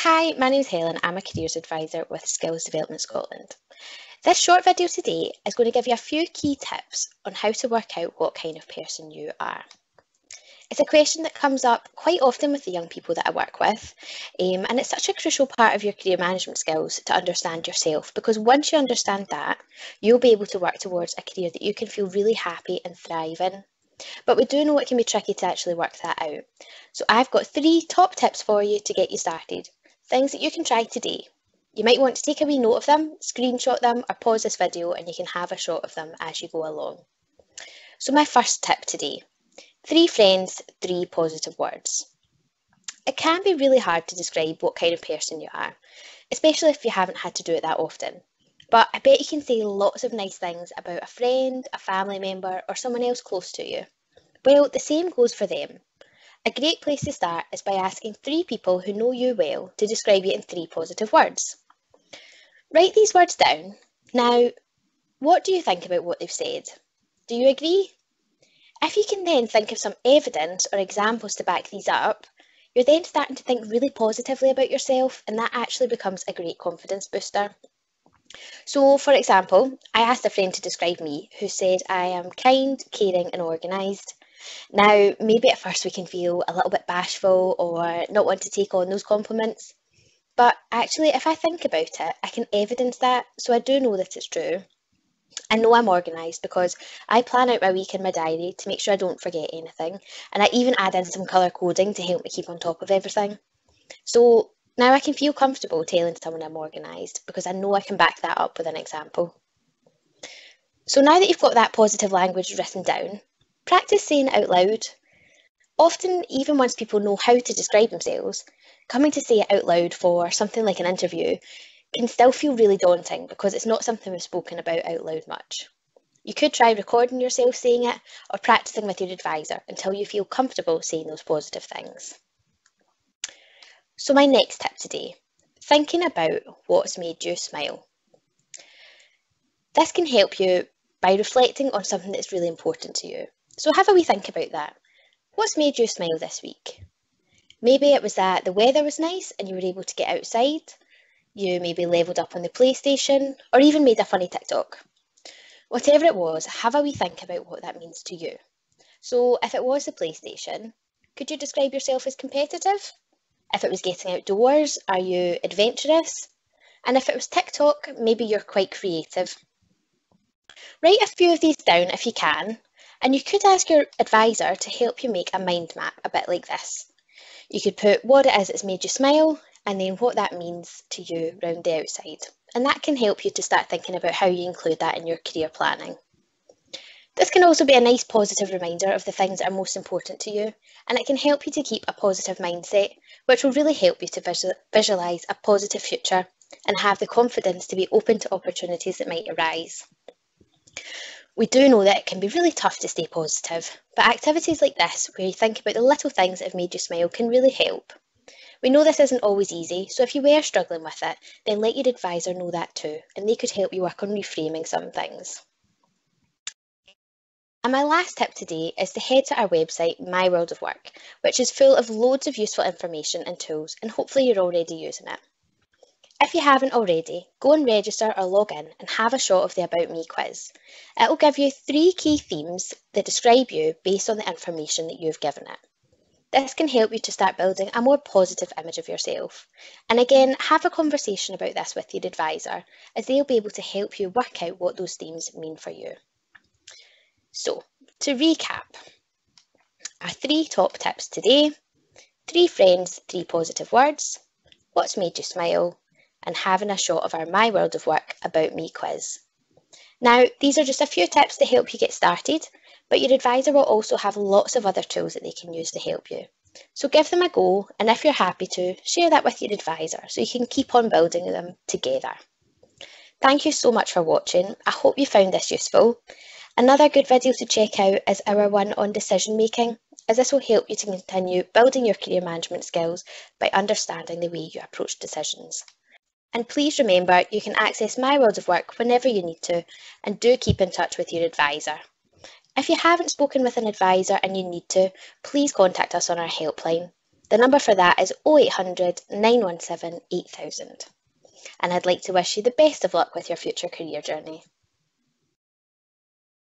Hi, my name's Helen. I'm a careers advisor with Skills Development Scotland. This short video today is going to give you a few key tips on how to work out what kind of person you are. It's a question that comes up quite often with the young people that I work with, and it's such a crucial part of your career management skills to understand yourself, because once you understand that, you'll be able to work towards a career that you can feel really happy and thrive in. But we do know it can be tricky to actually work that out. So I've got 3 top tips for you to get you started. Things that you can try today. You might want to take a wee note of them, screenshot them, or pause this video and you can have a shot of them as you go along. So my first tip today, 3 friends, 3 positive words. It can be really hard to describe what kind of person you are, especially if you haven't had to do it that often. But I bet you can say lots of nice things about a friend, a family member, or someone else close to you. Well, the same goes for them. A great place to start is by asking 3 people who know you well to describe you in 3 positive words. Write these words down. Now, what do you think about what they've said? Do you agree? If you can then think of some evidence or examples to back these up, you're then starting to think really positively about yourself, and that actually becomes a great confidence booster. So, for example, I asked a friend to describe me who said I am kind, caring, and organised. Now, maybe at first we can feel a little bit bashful or not want to take on those compliments, but actually, if I think about it, I can evidence that, so I do know that it's true. I know I'm organised because I plan out my week in my diary to make sure I don't forget anything, and I even add in some colour coding to help me keep on top of everything. So now I can feel comfortable telling someone I'm organised because I know I can back that up with an example. So now that you've got that positive language written down, practice saying it out loud. Often, even once people know how to describe themselves, coming to say it out loud for something like an interview can still feel really daunting because it's not something we've spoken about out loud much. You could try recording yourself saying it or practicing with your advisor until you feel comfortable saying those positive things. So my next tip today, thinking about what's made you smile. This can help you by reflecting on something that's really important to you. So have a wee think about that. What's made you smile this week? Maybe it was that the weather was nice and you were able to get outside. You maybe levelled up on the PlayStation or even made a funny TikTok. Whatever it was, have a wee think about what that means to you. So if it was the PlayStation, could you describe yourself as competitive? If it was getting outdoors, are you adventurous? And if it was TikTok, maybe you're quite creative. Write a few of these down if you can, and you could ask your advisor to help you make a mind map a bit like this. You could put what it is that's made you smile and then what that means to you round the outside. And that can help you to start thinking about how you include that in your career planning. This can also be a nice positive reminder of the things that are most important to you, and it can help you to keep a positive mindset, which will really help you to visualise a positive future and have the confidence to be open to opportunities that might arise. We do know that it can be really tough to stay positive, but activities like this, where you think about the little things that have made you smile, can really help. We know this isn't always easy, so if you were struggling with it, then let your advisor know that too, and they could help you work on reframing some things. And my last tip today is to head to our website, My World of Work, which is full of loads of useful information and tools, and hopefully you're already using it. If you haven't already, go and register or log in and have a shot of the About Me quiz. It will give you 3 key themes that describe you based on the information that you've given it. This can help you to start building a more positive image of yourself. And again, have a conversation about this with your advisor, as they'll be able to help you work out what those themes mean for you. So, to recap, our 3 top tips today: 3 friends, 3 positive words, what's made you smile, and having a shot of our My World of Work About Me quiz. Now, these are just a few tips to help you get started, but your advisor will also have lots of other tools that they can use to help you. So give them a go, and if you're happy to, share that with your advisor so you can keep on building them together. Thank you so much for watching. I hope you found this useful. Another good video to check out is our one on decision making, as this will help you to continue building your career management skills by understanding the way you approach decisions. And please remember, you can access My World of Work whenever you need to, and do keep in touch with your advisor. If you haven't spoken with an advisor and you need to, please contact us on our helpline. The number for that is 0800 917 8000. And I'd like to wish you the best of luck with your future career journey.